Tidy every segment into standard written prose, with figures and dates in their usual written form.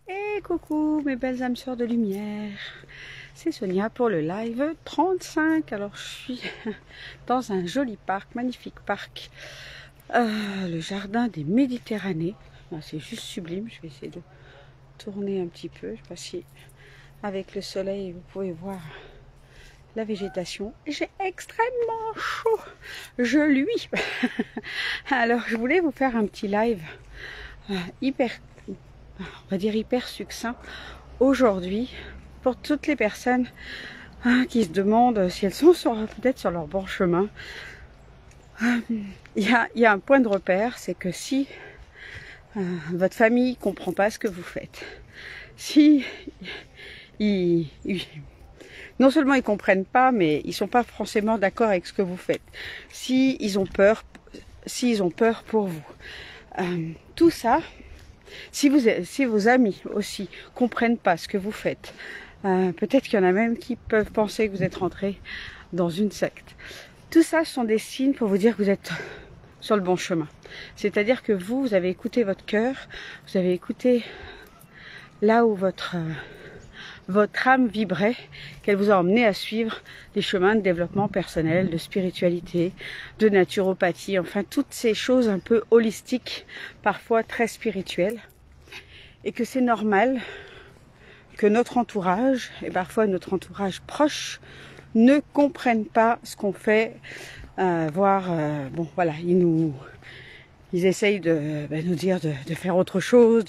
Et coucou mes belles âmes sœurs de lumière, c'est Sonia pour le live 35. Alors je suis dans un joli parc, magnifique parc, le jardin des Méditerranées. C'est juste sublime. Je vais essayer de tourner un petit peu. Je sais pas si avec le soleil vous pouvez voir la végétation. J'ai extrêmement chaud, je luis. Alors je voulais vous faire un petit live on va dire hyper succinct aujourd'hui pour toutes les personnes qui se demandent si elles sont peut-être sur leur bon chemin. Il y a un point de repère, c'est que si votre famille ne comprend pas ce que vous faites, si non seulement ils ne comprennent pas, mais ils ne sont pas forcément d'accord avec ce que vous faites, s'ils ont peur pour vous, tout ça. Si vos amis aussi comprennent pas ce que vous faites, peut-être qu'il y en a même qui peuvent penser que vous êtes rentré dans une secte. Tout ça sont des signes pour vous dire que vous êtes sur le bon chemin. C'est-à-dire que vous avez écouté votre cœur, vous avez écouté là où votre âme vibrait, qu'elle vous a emmené à suivre les chemins de développement personnel, de spiritualité, de naturopathie, enfin toutes ces choses un peu holistiques, parfois très spirituelles, et que c'est normal que notre entourage, et parfois notre entourage proche, ne comprennent pas ce qu'on fait, bon voilà, ils essayent de nous dire de faire autre chose,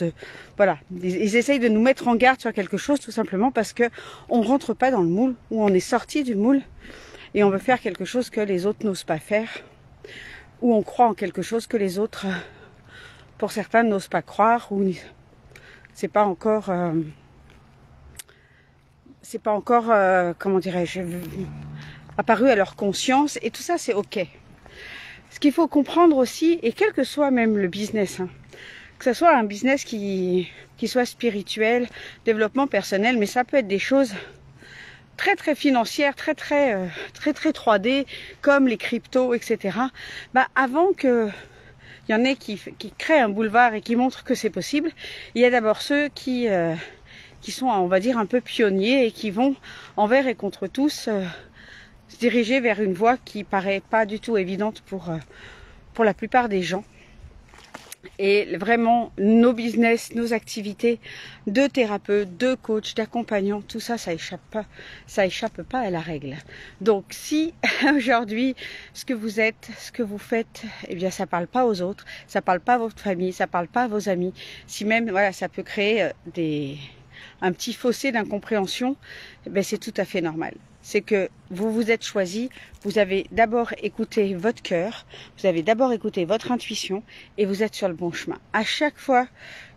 voilà, ils essayent de nous mettre en garde sur quelque chose tout simplement parce que on rentre pas dans le moule, ou on est sorti du moule et on veut faire quelque chose que les autres n'osent pas faire, ou on croit en quelque chose que les autres, pour certains, n'osent pas croire, ou c'est pas encore, comment dirais-je, apparu à leur conscience, et tout ça c'est ok. Ce qu'il faut comprendre aussi, et quel que soit même le business, que ce soit un business qui soit spirituel, développement personnel, mais ça peut être des choses très très financières, très 3D, comme les cryptos, etc. Avant que il y en ait qui créent un boulevard et qui montrent que c'est possible, il y a d'abord ceux qui sont, on va dire, un peu pionniers et qui vont envers et contre tous se diriger vers une voie qui paraît pas du tout évidente pour la plupart des gens. Et vraiment, nos business, nos activités de thérapeute, de coach, d'accompagnant, tout ça, ça échappe pas à la règle. Donc, si aujourd'hui, ce que vous êtes, ce que vous faites, eh bien, ça parle pas aux autres, ça parle pas à votre famille, ça parle pas à vos amis, si même, voilà, ça peut créer un petit fossé d'incompréhension, eh c'est tout à fait normal. C'est que vous vous êtes choisi, vous avez d'abord écouté votre cœur, vous avez d'abord écouté votre intuition et vous êtes sur le bon chemin. À chaque fois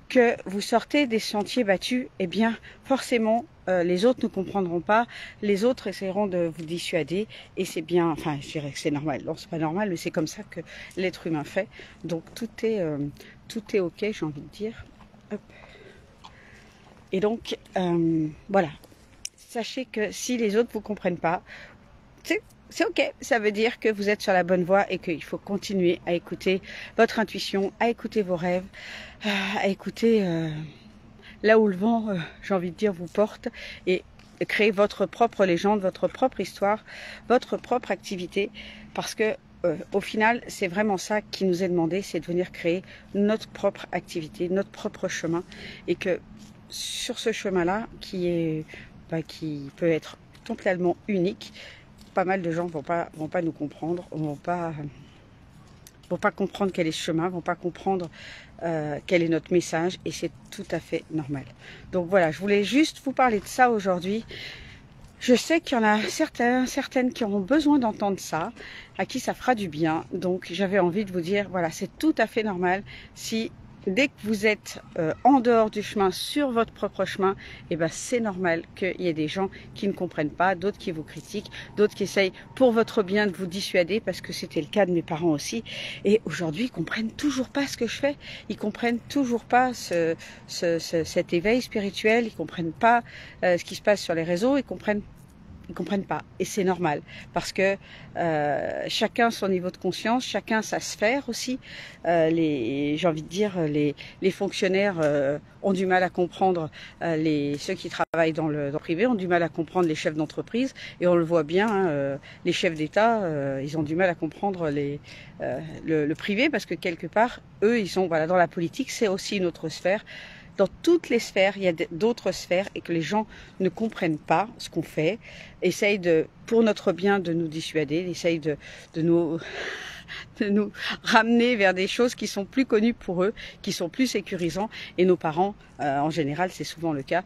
que vous sortez des sentiers battus, eh bien forcément les autres ne comprendront pas, les autres essaieront de vous dissuader et c'est bien, enfin je dirais que c'est normal, non c'est pas normal mais c'est comme ça que l'être humain fait, donc tout est ok, j'ai envie de dire. Hop. Et donc voilà. Sachez que si les autres ne vous comprennent pas, c'est ok. Ça veut dire que vous êtes sur la bonne voie et qu'il faut continuer à écouter votre intuition, à écouter vos rêves, à écouter là où le vent, j'ai envie de dire, vous porte et créer votre propre légende, votre propre histoire, votre propre activité. Parce que au final, c'est vraiment ça qui nous est demandé, c'est de venir créer notre propre activité, notre propre chemin. Et que sur ce chemin-là, qui peut être totalement unique, pas mal de gens vont pas nous comprendre, vont pas comprendre quel est ce chemin, vont pas comprendre quel est notre message, et c'est tout à fait normal. Donc voilà, je voulais juste vous parler de ça aujourd'hui. Je sais qu'il y en a certaines qui auront besoin d'entendre ça, à qui ça fera du bien. Donc j'avais envie de vous dire, voilà, c'est tout à fait normal si dès que vous êtes en dehors du chemin, sur votre propre chemin, eh ben c'est normal qu'il y ait des gens qui ne comprennent pas, d'autres qui vous critiquent, d'autres qui essayent pour votre bien de vous dissuader, parce que c'était le cas de mes parents aussi. Et aujourd'hui, ils comprennent toujours pas ce que je fais, ils comprennent toujours pas cet éveil spirituel, ils comprennent pas ce qui se passe sur les réseaux, ils comprennent Ils comprennent pas. Et c'est normal. Parce que chacun son niveau de conscience, chacun sa sphère aussi. J'ai envie de dire, les fonctionnaires ont du mal à comprendre, ceux qui travaillent dans le privé ont du mal à comprendre les chefs d'entreprise. Et on le voit bien, hein, les chefs d'État, ils ont du mal à comprendre le privé parce que quelque part, eux, ils sont voilà, dans la politique, c'est aussi une autre sphère. Dans toutes les sphères, il y a d'autres sphères et que les gens ne comprennent pas ce qu'on fait, essayent pour notre bien de nous dissuader, essayent de nous ramener vers des choses qui sont plus connues pour eux, qui sont plus sécurisants. Et nos parents, en général, c'est souvent le cas,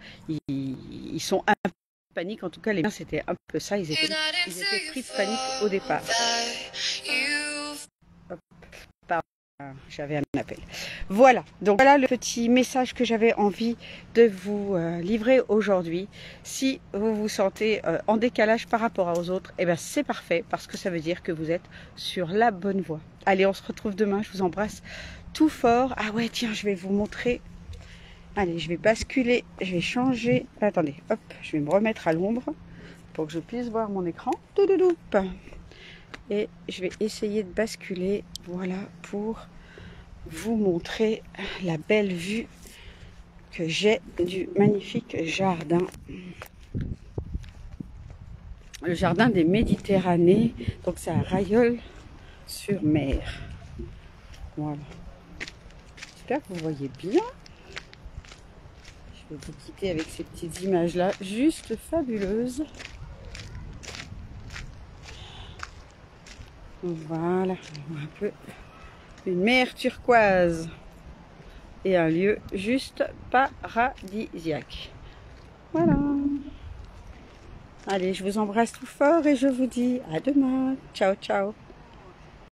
ils sont un peu en panique. En tout cas, les miens, c'était un peu ça. Ils étaient pris de panique au départ. J'avais un appel. Voilà, donc voilà le petit message que j'avais envie de vous livrer aujourd'hui. Si vous vous sentez en décalage par rapport aux autres, eh bien c'est parfait parce que ça veut dire que vous êtes sur la bonne voie. Allez, on se retrouve demain, je vous embrasse tout fort. Ah ouais, tiens, je vais vous montrer. Allez, je vais basculer, je vais changer. Attendez, hop, je vais me remettre à l'ombre pour que je puisse voir mon écran. Toudoudoup. Et je vais essayer de basculer, voilà, pour vous montrer la belle vue que j'ai du magnifique jardin. Le jardin des Méditerranées, donc c'est à Rayol-sur-Mer. Voilà. J'espère que vous voyez bien. Je vais vous quitter avec ces petites images-là, juste fabuleuses. Voilà, un peu une mer turquoise et un lieu juste paradisiaque. Voilà. Allez, je vous embrasse tout fort et je vous dis à demain. Ciao, ciao.